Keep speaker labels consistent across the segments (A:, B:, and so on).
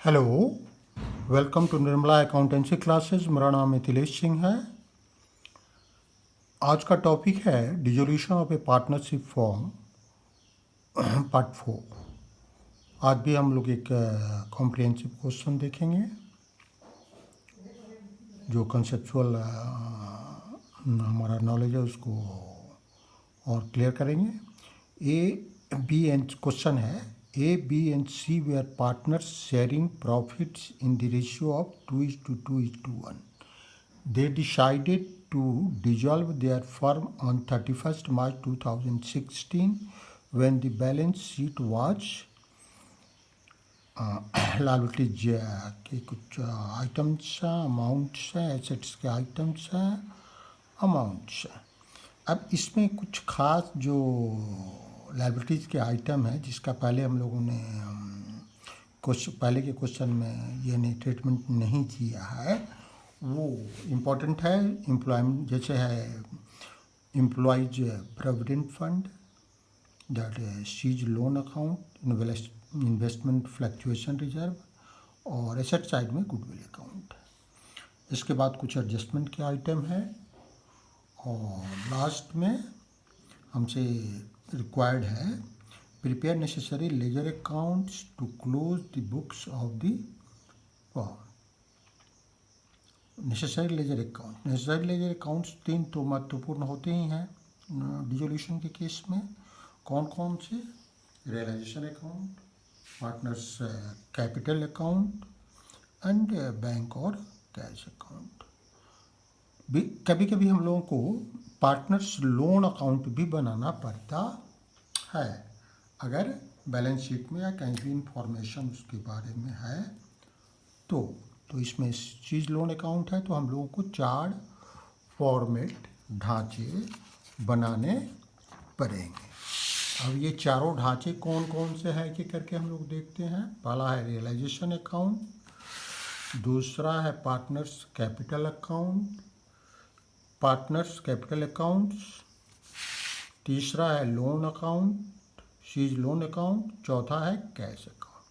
A: Hello, welcome to Nirmala accountancy classes. मेरा नाम मिथिलेश सिंह है। आज का टॉपिक है dissolution of a partnership firm part 4। आज भी हम लोग एक कॉम्प्रिहेंसिव क्वेश्चन देखेंगे जो कंसेप्चुअल हमारा नॉलेज है उसको और क्लियर करेंगे। ए बी एंड क्वेश्चन है, A, B and C were partners sharing profits in the ratio of 2:1. They decided to dissolve their firm on 31st March 2016 when the balance sheet was liabilities के कुछ items हैं, amounts हैं, assets के items हैं, amounts हैं। अब इसमें कुछ खास जो लाइबिलिटीज़ के आइटम है जिसका पहले हम लोगों ने पहले के क्वेश्चन में ये नहीं ट्रीटमेंट नहीं किया है, वो इम्पोर्टेंट है। एम्प्लॉयमेंट जैसे है employees provident fund, that C's loan account, investment fluctuation reserve, और एसेट साइड में गुडविल अकाउंट। इसके बाद कुछ एडजस्टमेंट के आइटम है, और लास्ट में हमसे रिक्वायर्ड है prepare necessary ledger accounts to close the books of the firm. Necessary ledger accounts तीन तो महत्वपूर्ण होते ही हैं डिसोल्यूशन के केस में। कौन कौन से? Realisation account, partners capital account and bank और कैश अकाउंट। कभी कभी हम लोगों को पार्टनर्स लोन अकाउंट भी बनाना पड़ता है अगर बैलेंस शीट में या कहीं भी इंफॉर्मेशन उसके बारे में है तो इसमें चीज़ लोन अकाउंट है तो हम लोगों को 4 फॉर्मेट ढांचे बनाने पड़ेंगे। अब ये चारों ढांचे कौन कौन से हैं कि करके हम लोग देखते हैं। पहला है रियलाइजेशन अकाउंट, दूसरा है पार्टनर्स कैपिटल अकाउंट्स, तीसरा है loan account, C's loan account, चौथा है कैश अकाउंट।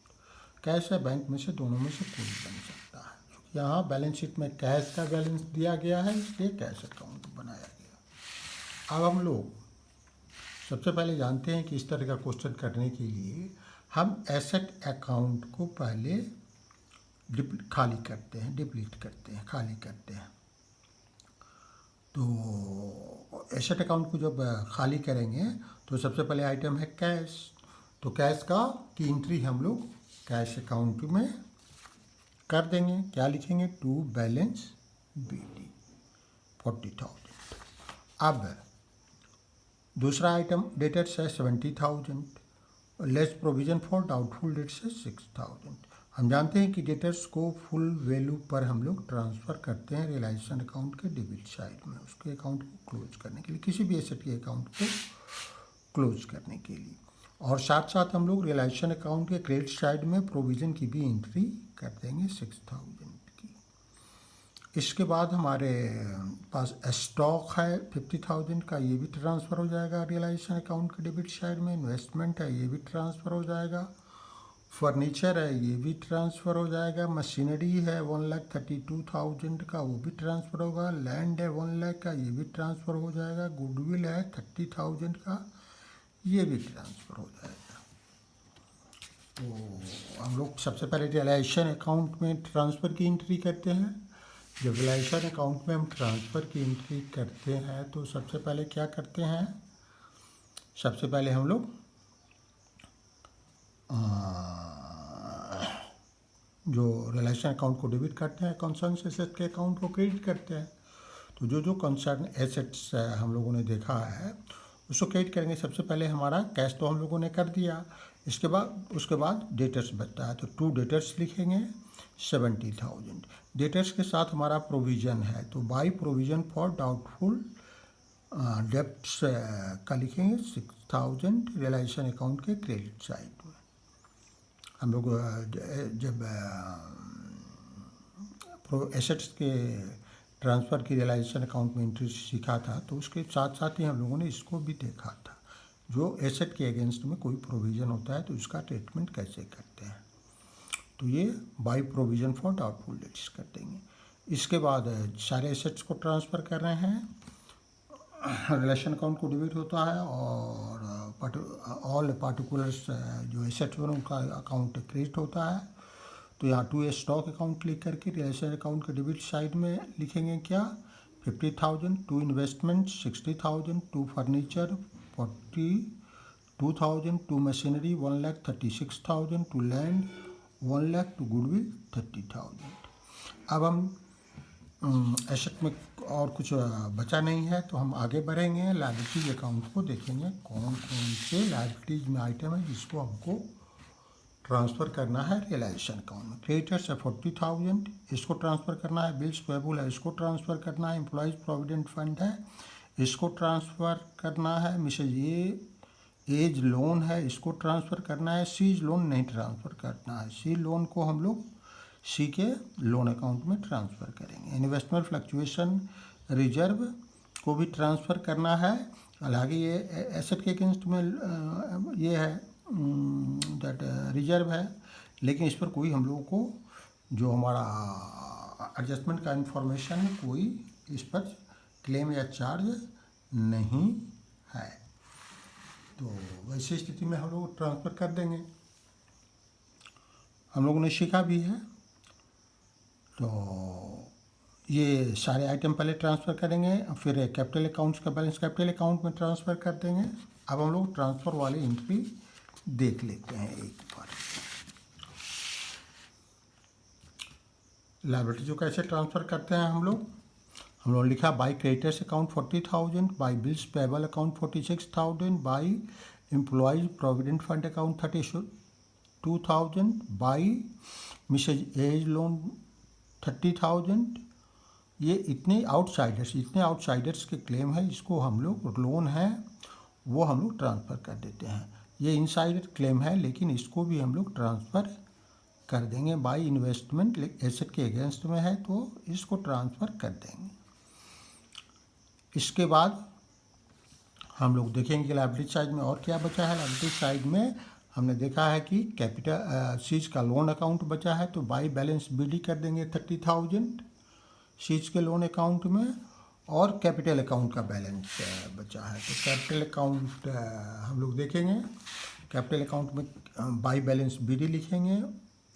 A: कैश है बैंक में से दोनों में से कोई बन सकता है। यहाँ बैलेंस शीट में कैश का बैलेंस दिया गया है इसलिए कैश अकाउंट बनाया गया। अब हम लोग सबसे पहले जानते हैं कि इस तरह का क्वेश्चन करने के लिए हम एसेट अकाउंट को पहले खाली करते हैं। तो एसेट अकाउंट को जब खाली करेंगे तो सबसे पहले आइटम है कैश। तो कैश की एंट्री हम लोग कैश अकाउंट में कर देंगे। क्या लिखेंगे? To balance BD 40,000। अब दूसरा आइटम डेटर्स है 70,000, less provision for doubtful debts है 6,000। हम जानते हैं कि डेटर्स को फुल वैल्यू पर हम लोग ट्रांसफ़र करते हैं रियलाइजेशन अकाउंट के डेबिट साइड में, उसके अकाउंट को क्लोज करने के लिए, किसी भी एसेट के अकाउंट को क्लोज करने के लिए। और साथ साथ हम लोग रियलाइजेशन अकाउंट के क्रेडिट साइड में प्रोविज़न की भी एंट्री कर देंगे 6,000 की। इसके बाद हमारे पास स्टॉक है 50,000 का, ये भी ट्रांसफ़र हो जाएगा रियलाइजेशन अकाउंट के डेबिट साइड में। इन्वेस्टमेंट है ये भी ट्रांसफ़र हो जाएगा। फर्नीचर है ये भी ट्रांसफ़र हो जाएगा। मशीनरी है 1,32,000 का, वो भी ट्रांसफ़र होगा। लैंड है 1 लाख का, ये भी ट्रांसफ़र हो जाएगा। गुडविल है 30,000 का, ये भी ट्रांसफ़र हो जाएगा। तो हम लोग सबसे पहले रियलाइजेशन अकाउंट में ट्रांसफ़र की एंट्री करते हैं। जब रियलाइजेशन अकाउंट में हम ट्रांसफ़र की एंट्री करते हैं तो सबसे पहले क्या करते हैं? सबसे पहले हम लोग जो रियलाइजेशन अकाउंट को डेबिट करते हैं, कंसर्न एसेट के अकाउंट को क्रेडिट करते हैं। तो जो कंसर्न एसेट्स हम लोगों ने देखा है उसको क्रेडिट करेंगे। सबसे पहले हमारा कैश तो हम लोगों ने कर दिया, उसके बाद डेटर्स बचता है तो 2 डेटर्स लिखेंगे 70,000। डेटर्स के साथ हमारा प्रोविज़न है तो by provision for doubtful debts का लिखेंगे 6,000 रियलाइजेशन अकाउंट के क्रेडिट साइड में। हम लोग जब एसेट्स के ट्रांसफ़र की रियलाइजेशन अकाउंट में एंट्री सीखा था तो उसके साथ साथ ही हम लोगों ने इसको भी देखा था, जो एसेट के अगेंस्ट में कोई प्रोविज़न होता है तो उसका ट्रीटमेंट कैसे करते हैं। तो ये by provision for doubtful dates कर देंगे। इसके बाद सारे एसेट्स को ट्रांसफ़र कर रहे हैं, रिलेशन अकाउंट को डेबिट होता है और ऑल पार्टिकुलर्स जो एसेट्स बने उनका अकाउंट क्रेडिट होता है। तो यहाँ टू स्टॉक अकाउंट क्लिक करके रिलेशन अकाउंट के डेबिट साइड में लिखेंगे क्या 50,000, to investment 60,000, to furniture 42,000, to machinery 1,36,000, to land 1 lakh, to goodwill 30,000। अब हम एसेट में और कुछ बचा नहीं है तो हम आगे बढ़ेंगे, लायबिलिटीज अकाउंट को देखेंगे कौन कौन से लायबिलिटीज में आइटम है जिसको हमको ट्रांसफ़र करना है रियलाइजेशन अकाउंट में। क्रेडिटर्स है 40,000, इसको ट्रांसफ़र करना है। बिल्स पेबल है, इसको ट्रांसफ़र करना है। एम्प्लॉयज़ प्रोविडेंट फंड है, इसको ट्रांसफ़र करना है। मिसेज एज लोन है, इसको ट्रांसफ़र करना है। सीज लोन नहीं ट्रांसफ़र करना है, सी लोन को हम लोग सी के लोन अकाउंट में ट्रांसफ़र करेंगे। इन्वेस्टमेंट फ्लक्चुएशन रिजर्व को भी ट्रांसफ़र करना है। हालांकि ये एसेट के अगेंस्ट में ये है दैट रिजर्व है, लेकिन इस पर कोई हम लोगों को जो हमारा एडजस्टमेंट का इंफॉर्मेशन है कोई इस पर क्लेम या चार्ज नहीं है। तो वैसी स्थिति में हम लोग ट्रांसफ़र कर देंगे। हम लोगों ने सीखा भी है। तो ये सारे आइटम पहले ट्रांसफ़र करेंगे, फिर कैपिटल अकाउंट्स का बैलेंस कैपिटल अकाउंट में ट्रांसफ़र कर देंगे। अब हम लोग ट्रांसफ़र वाली एंट्री देख लेते हैं एक बार। लायबिलिटी जो कैसे ट्रांसफ़र करते हैं हम लोग लिखा by creditors account 40,000, by bills payable account 46,000, by employees provident fund account 32,000, by Mrs A's loan 30,000। ये इतने आउटसाइडर्स के क्लेम है, इसको हम लोग लोन है वो हम लोग ट्रांसफ़र कर देते हैं। ये इनसाइडर क्लेम है लेकिन इसको भी हम लोग ट्रांसफ़र कर देंगे। बाई इन्वेस्टमेंट एसेट के अगेंस्ट में है तो इसको ट्रांसफ़र कर देंगे। इसके बाद हम लोग देखेंगे लायबिलिटी साइड में और क्या बचा है। लायबिलिटी साइड में हमने देखा है कि कैपिटल सीज का लोन अकाउंट बचा है, तो बाई बैलेंस बीडी कर देंगे 30,000 सीज के लोन अकाउंट में, और कैपिटल अकाउंट का बैलेंस बचा है। तो कैपिटल अकाउंट हम लोग देखेंगे। कैपिटल अकाउंट में बाई बैलेंस बीडी लिखेंगे।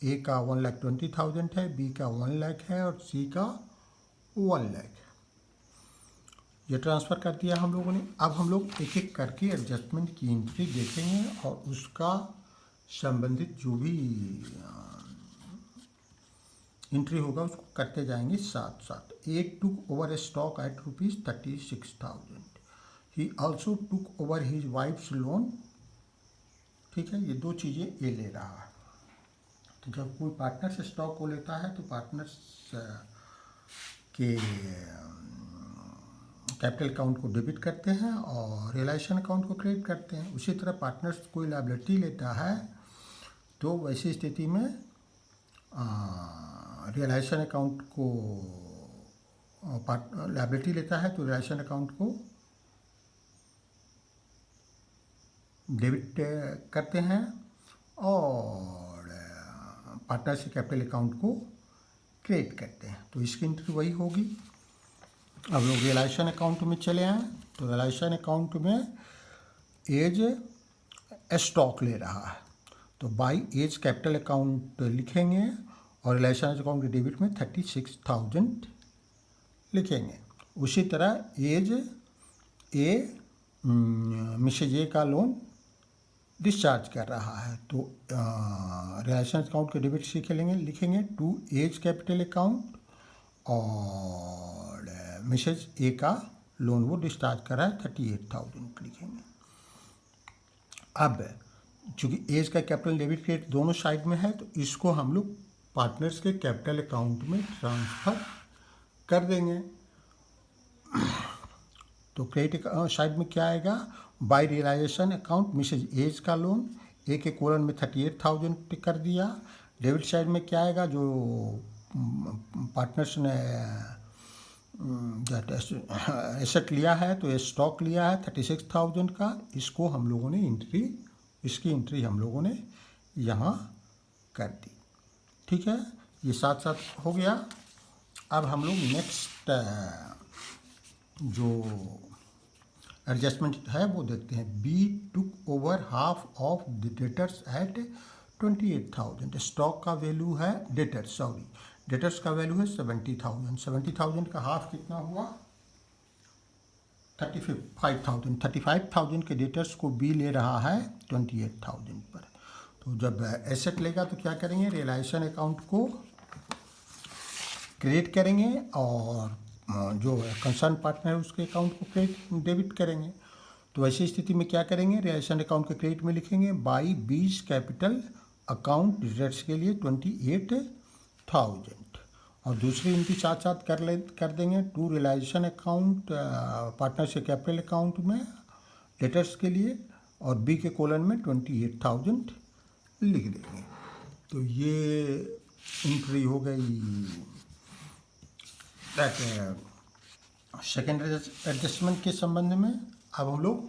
A: ए का 1,20,000 है, बी का 1 लाख है और सी का 1 लाख। ये ट्रांसफ़र कर दिया हम लोगों ने। अब हम लोग एक एक करके एडजस्टमेंट की एंट्री देखेंगे और उसका संबंधित जो भी एंट्री होगा उसको करते जाएंगे साथ साथ। A took over a stock at ₹36,000। He also took over his wife's loan. ठीक है, ये दो चीज़ें ए ले रहा है। तो जब कोई पार्टनर से स्टॉक को लेता है तो पार्टनर्स के कैपिटल अकाउंट को डेबिट करते हैं और रियलाइजेशन अकाउंट को क्रेडिट करते हैं। उसी तरह पार्टनर्स कोई लायबिलिटी लेता है तो वैसी स्थिति में रियलाइजेशन अकाउंट को लायबिलिटी लेता है तो रियलाइजेशन अकाउंट को डेबिट करते हैं और पार्टनर से कैपिटल अकाउंट को क्रेडिट करते हैं। तो इसकी एंट्री वही होगी। अब लोग रियलाइजेशन अकाउंट में चले आए तो रियलाइजेशन अकाउंट में एज स्टॉक ले रहा है तो बाई एज कैपिटल अकाउंट लिखेंगे और रियलाइजेशन अकाउंट के डेबिट में 36,000 लिखेंगे। उसी तरह एज ए मिसेज ए का लोन डिस्चार्ज कर रहा है तो रियलाइजेशन अकाउंट के डेबिट से लिखेंगे टू एज कैपिटल अकाउंट और मिसेज ए का लोन वो डिस्चार्ज कर रहा है 38,000 लिखेंगे। अब चूँकि एज का कैपिटल डेबिट क्रेडिट दोनों साइड में है तो इसको हम लोग पार्टनर्स के कैपिटल अकाउंट में ट्रांसफ़र कर देंगे। तो क्रेडिट साइड में क्या आएगा, by realisation account Mrs A's का लोन ए के कोलन में 38,000 कर दिया। डेबिट साइड में क्या आएगा, जो पार्टनर्स ने एसेट लिया है तो ये स्टॉक लिया है 36,000 का, इसको हम लोगों ने इसकी एंट्री हम लोगों ने यहाँ कर दी। ठीक है, ये साथ साथ हो गया। अब हम लोग नेक्स्ट जो एडजस्टमेंट है वो देखते हैं। B took over half of the debtors at 28,000। Stock का वैल्यू है डेटर्स का वैल्यू है 70,000। 70,000 का हाफ कितना हुआ? 35,000 के डेटर्स को बी ले रहा है 28,000 पर। तो जब एसेट लेगा तो क्या करेंगे, रियलाइजेशन अकाउंट को क्रिएट करेंगे और जो कंसर्न पार्टनर है उसके अकाउंट को डेबिट करेंगे। तो ऐसी स्थिति में क्या करेंगे, रियलाइजेशन अकाउंट के क्रेडिट में लिखेंगे बाई बीज कैपिटल अकाउंट डेटर्स के लिए 28,000 और दूसरी इनकी साथ साथ कर देंगे टू रियलाइजेशन अकाउंट पार्टनर से कैपिटल अकाउंट में डेटर्स के लिए और बी के कोलन में 28,000 लिख देंगे। तो ये एंट्री हो गई सेकेंड एडजस्टमेंट के संबंध में। अब हम लोग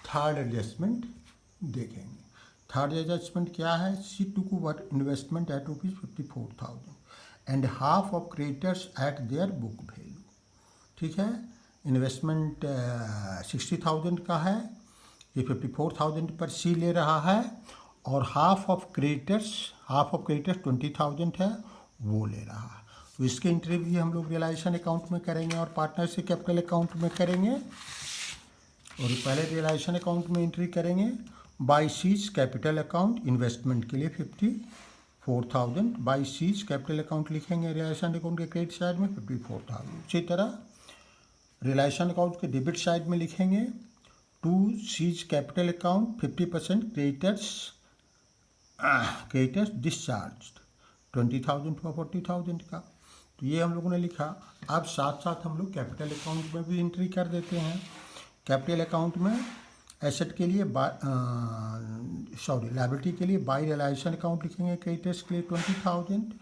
A: थर्ड एडजस्टमेंट देखेंगे। थर्ड एडजस्टमेंट क्या है, C took over investment at ₹54,000 and half of creditors at their book value. ठीक है, इन्वेस्टमेंट 60,000 का है, ये 54,000 पर सी ले रहा है और हाफ ऑफ क्रेडिटर्स 20,000 है वो ले रहा है। तो इसके एंट्री भी हम लोग रियलाइजेशन अकाउंट में करेंगे और पार्टनर से कैपिटल अकाउंट में करेंगे। और पहले रियलाइजेशन अकाउंट में एंट्री करेंगे by C's capital account investment के लिए 54,000 बाई सीज कैपिटल अकाउंट लिखेंगे रियलाइजेशन अकाउंट के क्रेडिट साइड में 54,000। इसी तरह रियलाइजेशन अकाउंट के डेबिट साइड में लिखेंगे to C's capital account 50% creditors discharge 20,000 हुआ 40,000 का। तो ये हम लोगों ने लिखा। अब साथ साथ हम लोग कैपिटल अकाउंट में भी एंट्री कर देते हैं। कैपिटल अकाउंट में एसेट के लिए लायबिलिटी के लिए बाई रियलाइजेशन अकाउंट लिखेंगे क्रेडिटर्स के लिए 20,000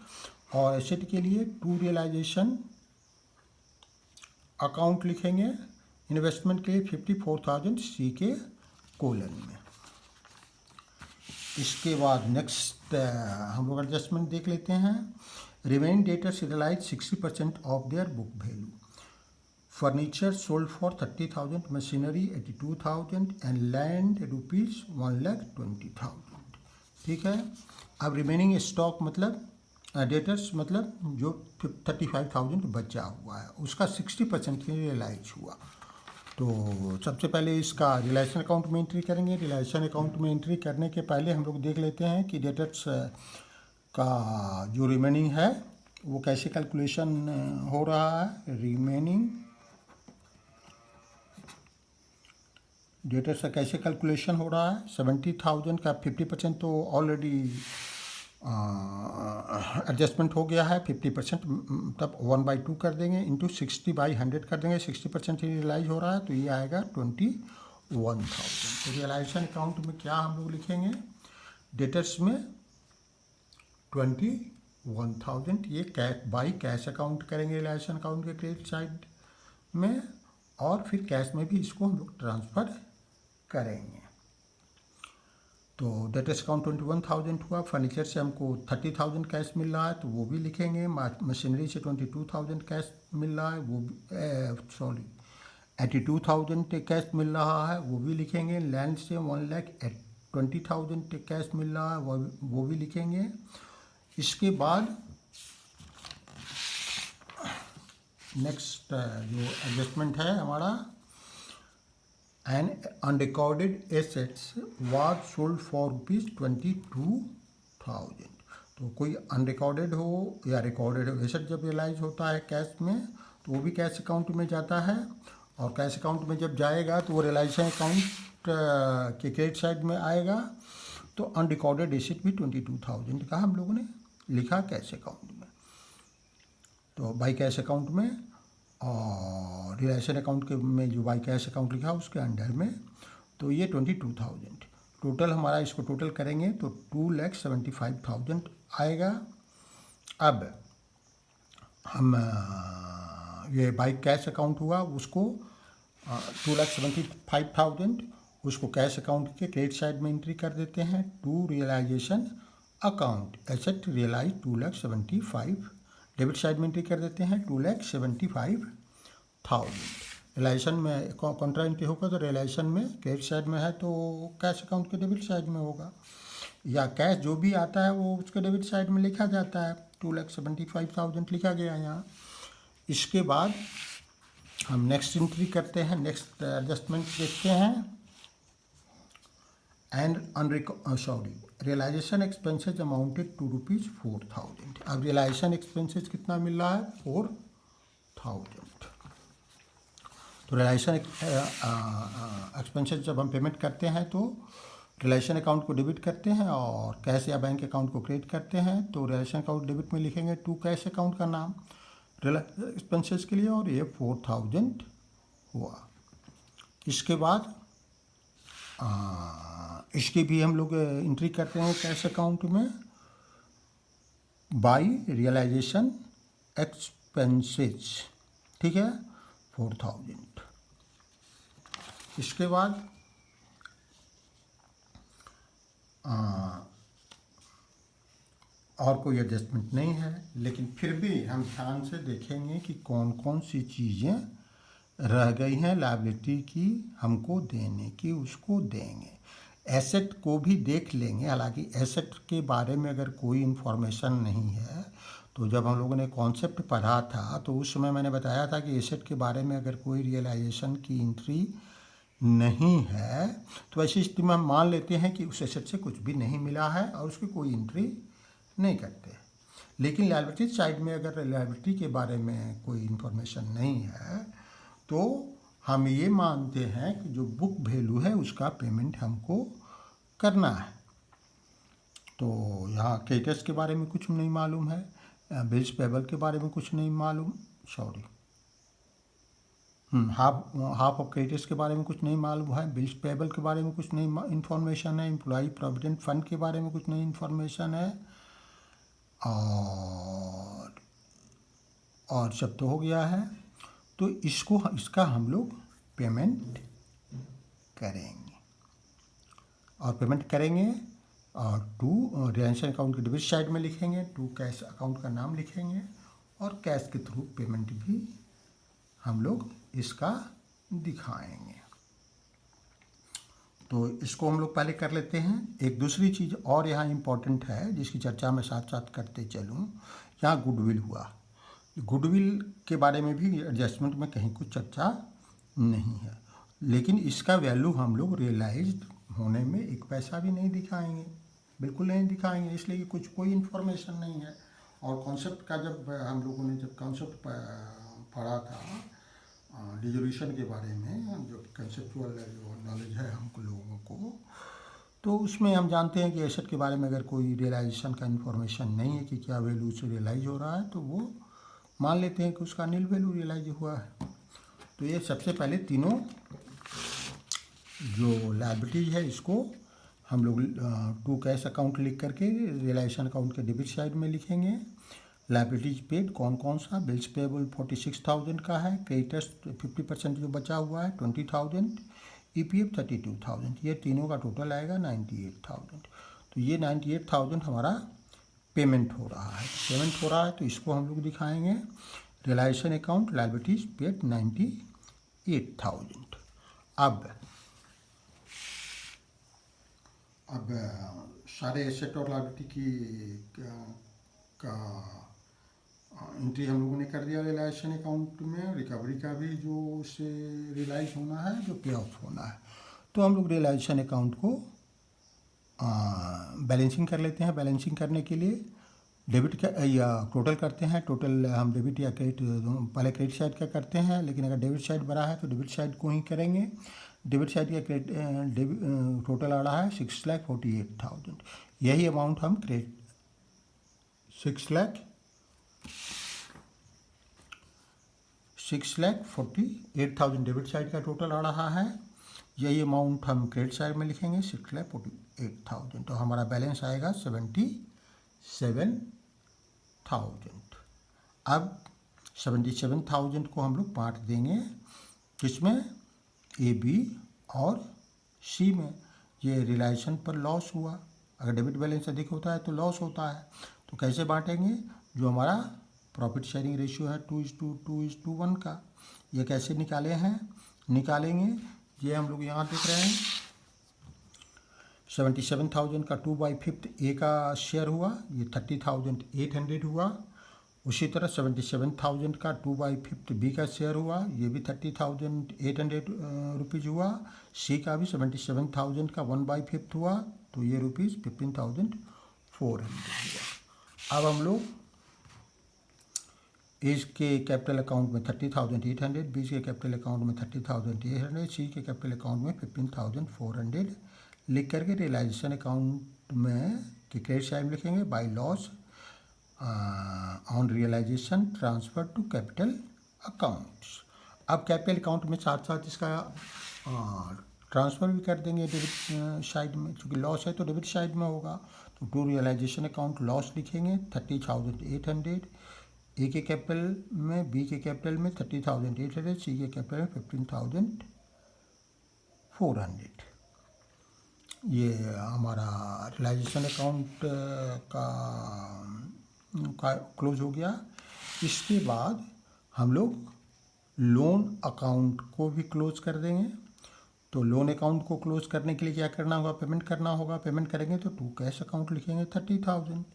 A: और एसेट के लिए टू रियलाइजेशन अकाउंट लिखेंगे इन्वेस्टमेंट के लिए 54,000 सी के कोलन में। इसके बाद नेक्स्ट हम लोग एडजस्टमेंट देख लेते हैं। Remaining debtors realise 60% of their book value. Furniture sold for 30,000, machinery 82,000 and land ₹1,20,000। ठीक है, अब रिमेनिंग स्टॉक मतलब डेटर्स मतलब जो 35,000 बचा हुआ है उसका 60% ही रियलाइज हुआ। तो सबसे पहले इसका रियलाइजेशन अकाउंट में एंट्री करेंगे। रियलाइजेशन अकाउंट में एंट्री करने के पहले हम लोग देख लेते हैं कि डेटर्स का जो रिमेनिंग है वो कैसे कैलकुलेशन हो रहा है। रिमेनिंग डेटर्स का कैसे कैलकुलेशन हो रहा है। 70,000 का 50% तो ऑलरेडी एडजस्टमेंट हो गया है। 50% तब 1/2 कर देंगे इंटू 60/100 कर देंगे। 60% ही रियलाइज हो रहा है तो ये आएगा 21,000। तो रियलाइजेशन अकाउंट में क्या हम लोग लिखेंगे, डेटर्स में 21,000 ये बाई कैश अकाउंट करेंगे रियलाइजेशन अकाउंट के क्रेडिट साइड में और फिर कैश में भी इसको हम लोग ट्रांसफ़र करेंगे। तो डेटर्स अकाउंट 21,000 हुआ। फर्नीचर से हमको 30,000 कैश मिल रहा है तो वो भी लिखेंगे। मशीनरी से 22,000 कैश मिल रहा है वो 82,000 कैश मिल रहा है वो भी लिखेंगे। लैंड से 1,20,000 कैश मिल रहा है वो भी लिखेंगे। इसके बाद नेक्स्ट जो एडजस्टमेंट है हमारा, an unrecorded assets was sold for ₹22,000। तो कोई अनरिकॉर्डेड हो या रिकॉर्डेड हो एसेट जब रियलाइज होता है कैश में तो वो भी कैश अकाउंट में जाता है और कैश अकाउंट में जब जाएगा तो वो रियलाइजेशन अकाउंट के क्रेडिट साइड में आएगा। तो अनरिकॉर्डेड एसेट भी 22,000 का हम लोगों ने लिखा कैश अकाउंट में। तो बाई कैश अकाउंट में और रियलाइजेशन अकाउंट के में जो बाई कैश अकाउंट लिखा उसके अंडर में तो ये 22,000 टोटल हमारा। इसको टोटल करेंगे तो 2,75,000 आएगा। अब हम ये बाई कैश अकाउंट हुआ उसको 2,75,000 उसको कैश अकाउंट के क्रेडिट साइड में एंट्री कर देते हैं to realisation account asset realise 2,75,000, debit side में एंट्री कर देते हैं 2,75,000। रियलाइजेशन में कॉन्ट्रा एंट्री होगा तो रियलाइजेशन में क्रेडिट साइड में है तो कैश अकाउंट के डेबिट साइड में होगा, या कैश जो भी आता है वो उसके डेबिट साइड में लिखा जाता है, 2,75,000 लिखा गया यहाँ। इसके बाद हम नेक्स्ट एंट्री करते हैं, नेक्स्ट एडजस्टमेंट देखते हैं। And realisation expenses amounted to ₹4,000। अब रियलाइजेशन एक्सपेंसेज कितना मिल रहा है? 4,000। तो रियलाइजेशन एक्सपेंसेज जब हम पेमेंट करते हैं तो रियलाइजेशन अकाउंट को डेबिट करते हैं और कैश या बैंक अकाउंट को क्रेडिट करते हैं। तो रियलाइजेशन अकाउंट डेबिट में लिखेंगे टू कैश अकाउंट का नाम एक्सपेंसेस के लिए, और ये 4,000 हुआ। इसके बाद इसकी भी हम लोग एंट्री करते हैं कैश अकाउंट में बाय रियलाइजेशन एक्सपेंसेस, ठीक है, 4,000। इसके बाद और कोई एडजस्टमेंट नहीं है, लेकिन फिर भी हम ध्यान से देखेंगे कि कौन कौन सी चीज़ें रह गई हैं लायबिलिटी की हमको देने की, उसको देंगे। एसेट को भी देख लेंगे, हालांकि एसेट के बारे में अगर कोई इन्फॉर्मेशन नहीं है तो जब हम लोगों ने कॉन्सेप्ट पढ़ा था तो उस समय मैंने बताया था कि एसेट के बारे में अगर कोई रियलाइजेशन की एंट्री नहीं है तो ऐसी स्थिति में हम मान लेते हैं कि उस एसेट से कुछ भी नहीं मिला है और उसकी कोई एंट्री नहीं करते। लेकिन लायबिलिटी साइड में अगर लायबिलिटी के बारे में कोई इन्फॉर्मेशन नहीं है तो हम ये मानते हैं कि जो बुक वैल्यू है उसका पेमेंट हमको करना है। तो यहाँ क्रेडिटर्स के बारे में कुछ नहीं मालूम है, बिल्स पेबल के बारे में कुछ नहीं मालूम, सॉरी हाफ ऑफ क्रेडिटर्स के बारे में कुछ नहीं मालूम है, बिल्स पेबल के बारे में कुछ नहीं इन्फॉर्मेशन है, एम्प्लॉय प्रोविडेंट फंड के बारे में कुछ नहीं इन्फॉर्मेशन है, और सब तो हो गया है। तो इसका हम लोग पेमेंट करेंगे और पेमेंट करेंगे और टू रियलाइजेशन अकाउंट के डेबिट साइड में लिखेंगे, टू कैश अकाउंट का नाम लिखेंगे और कैश के थ्रू पेमेंट भी हम लोग इसका दिखाएंगे। तो इसको हम लोग पहले कर लेते हैं। एक दूसरी चीज़ और यहाँ इम्पोर्टेंट है जिसकी चर्चा मैं साथ साथ करते चलूँ, यहाँ गुडविल हुआ। गुडविल के बारे में भी एडजस्टमेंट में कहीं कुछ चर्चा नहीं है, लेकिन इसका वैल्यू हम लोग रियलाइज्ड होने में एक पैसा भी नहीं दिखाएंगे, बिल्कुल नहीं दिखाएंगे, इसलिए कि कोई इन्फॉर्मेशन नहीं है। और कॉन्सेप्ट का जब हम लोगों ने कॉन्सेप्ट पढ़ा था डिसोल्यूशन के बारे में, जो कंसेप्चुअल जो नॉलेज है हम लोगों को, तो उसमें हम जानते हैं कि एसेट के बारे में अगर कोई रियलाइजेशन का इन्फॉर्मेशन नहीं है कि क्या वैल्यू से रियलाइज हो रहा है तो वो मान लेते हैं कि उसका नील वैल्यू रियलाइज हुआ है। तो ये सबसे पहले तीनों जो लायबिलिटीज है इसको हम लोग टू कैश अकाउंट लिख करके रियलाइजेशन अकाउंट के डेबिट साइड में लिखेंगे। लायबिलिटीज पेड कौन कौन सा, बिल्स पेबल 46,000 का है, क्रेडिटर्स 50% जो बचा हुआ है 20,000, EPF 32,000, ये तीनों का टोटल आएगा 98,000। तो ये 98,000 हमारा पेमेंट हो रहा है, तो इसको हम लोग दिखाएंगे रियलाइजेशन अकाउंट लायबिलिटीज पेड 98,000। अब सारे एसेट और लायबिलिटी का एंट्री हम लोगों ने कर दिया रियलाइजेशन अकाउंट में। रिकवरी का भी जो उससे रियलाइज होना है, जो पे ऑफ होना है, तो हम लोग रियलाइजेशन अकाउंट को बैलेंसिंग कर लेते हैं। बैलेंसिंग करने के लिए डेबिट का या टोटल करते हैं, टोटल हम डेबिट या क्रेडिट पहले क्रेडिट साइड का करते हैं, लेकिन अगर डेबिट साइड बड़ा है तो डेबिट साइड को ही करेंगे। डेबिट साइड का क्रेडिट टोटल आ रहा है 6,48,000, यही अमाउंट हम क्रेडिट 6,48,000 डेबिट साइड का टोटल आ रहा है, यही अमाउंट हम क्रेडिट साइड में लिखेंगे 6,48,000। तो हमारा बैलेंस आएगा 77,000। अब 77,000 को हम लोग बांट देंगे किसमें, A, B और C में। ये रियलाइजेशन पर लॉस हुआ, अगर डेबिट बैलेंस अधिक होता है तो लॉस होता है। तो कैसे बांटेंगे? जो हमारा प्रॉफिट शेयरिंग रेशियो है 2:1 का, ये कैसे निकालेंगे? ये हम लोग यहाँ देख रहे हैं 77,000 का 2/5 ए का शेयर हुआ, ये 30,800 हुआ। उसी तरह 77,000 का 2/5 बी का शेयर हुआ, ये भी 30,800 रुपीज़ हुआ। सी का भी 77,000 का 1/5 हुआ, तो ये रुपीज़ 15,400 हुआ। अब हम लोग इसके कैपिटल अकाउंट में 30,800, बी के कैपिटल अकाउंट में 30,800, सी के कैपिटल अकाउंट में 15,400 लिख करके रियलाइजेशन अकाउंट में क्रेडिट साइड में लिखेंगे by loss on realisation transfer to capital accounts. अब कैपिटल अकाउंट में साथ साथ इसका ट्रांसफ़र भी कर देंगे डेबिट साइड में, क्योंकि लॉस है तो डेबिट साइड में होगा। तो टू रियलाइजेशन अकाउंट लॉस लिखेंगे 30,800, ए के कैपिटल में, बी के कैपिटल में 30,800, सी के कैपिटल में 15,400। ये हमारा रियलाइजेशन अकाउंट का क्लोज हो गया। इसके बाद हम लोग लोन अकाउंट को भी क्लोज कर देंगे। तो लोन अकाउंट को क्लोज करने के लिए क्या करना होगा? पेमेंट करना होगा। पेमेंट करेंगे तो टू कैश अकाउंट लिखेंगे 30,000,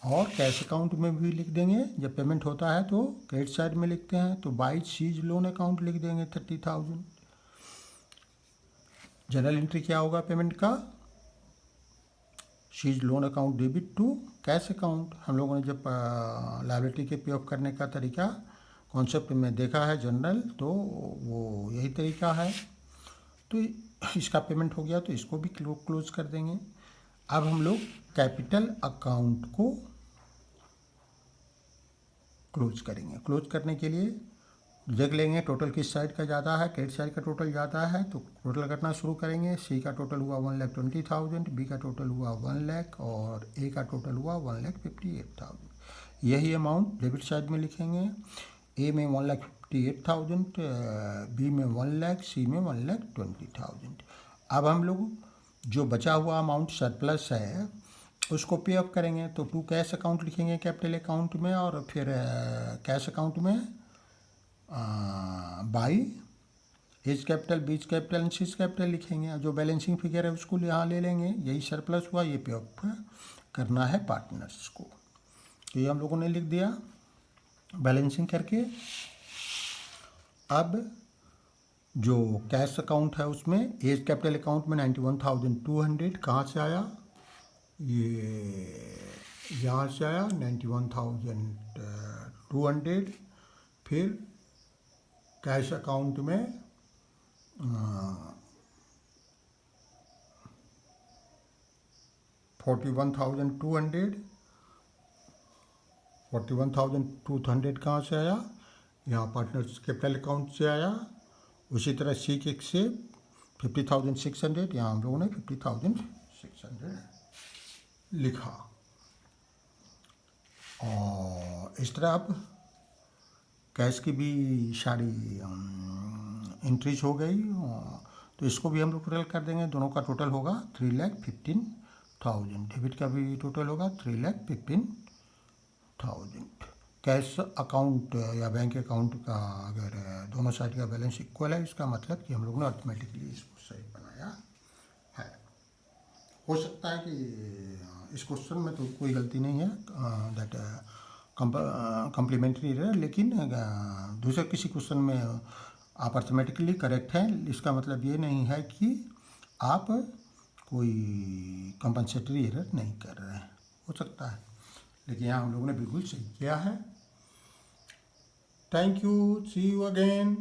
A: और कैश अकाउंट में भी लिख देंगे। जब पेमेंट होता है तो क्रेडिट साइड में लिखते हैं, तो बाय सीज लोन अकाउंट लिख देंगे 30,000। जनरल एंट्री क्या होगा पेमेंट का? C's loan account debit to cash account. हम लोगों ने जब लायबिलिटी के पे ऑफ करने का तरीका कॉन्सेप्ट में देखा है जनरल, तो वो यही तरीका है। तो इसका पेमेंट हो गया तो इसको भी क्लोज कर देंगे। अब हम लोग कैपिटल अकाउंट को क्लोज करेंगे। क्लोज करने के लिए देख लेंगे टोटल किस साइड का ज़्यादा है। क्रेडिट साइड का टोटल ज़्यादा है तो टोटल करना शुरू करेंगे। सी का टोटल हुआ 1,20,000, बी का टोटल हुआ 1 लाख और ए का टोटल हुआ 1,58,000। यही अमाउंट डेबिट साइड में लिखेंगे। ए में 1,58,000, बी में 1 लाख, सी में 1,20,000। अब हम लोग जो बचा हुआ अमाउंट सरप्लस है उसको पे ऑफ करेंगे। तो टू कैश अकाउंट लिखेंगे कैपिटल अकाउंट में, और फिर कैश अकाउंट में by A's capital, B's capital and C's capital लिखेंगे। जो बैलेंसिंग फिगर है उसको यहाँ ले लेंगे। यही सरप्लस हुआ, ये पे ऑफ करना है पार्टनर्स को। तो ये हम लोगों ने लिख दिया बैलेंसिंग करके। अब जो कैश अकाउंट है उसमें एज कैपिटल अकाउंट में 91,200 कहाँ से आया? ये यहाँ से आया 91,200। फिर कैश अकाउंट में 41,200 कहाँ से आया? यहाँ पार्टनर्स कैपिटल अकाउंट से आया। उसी तरह सी के से 50,600, यहाँ हम लोगों ने 50,600 लिखा। और इस तरह अब कैश की भी सारी एंट्रीज हो गई। तो इसको भी हम लोग टोटल कर देंगे। दोनों का टोटल होगा 3,15,000। डेबिट का भी टोटल होगा 3,15,000। कैश अकाउंट या बैंक अकाउंट का अगर दोनों साइड का बैलेंस इक्वल है, इसका मतलब कि हम लोग ने ऑटोमेटिकली इसको सही बनाया है। हो सकता है कि इस क्वेश्चन में तो कोई गलती नहीं है, दैट कम्प्लीमेंट्री एरर, लेकिन दूसरे किसी क्वेश्चन में आप अर्थमेटिकली करेक्ट हैं। इसका मतलब ये नहीं है कि आप कोई कंपनसेटरी एरर नहीं कर रहे हैं, हो सकता है, लेकिन यहाँ हम लोगों ने बिल्कुल सही किया है। Thank you, see you again.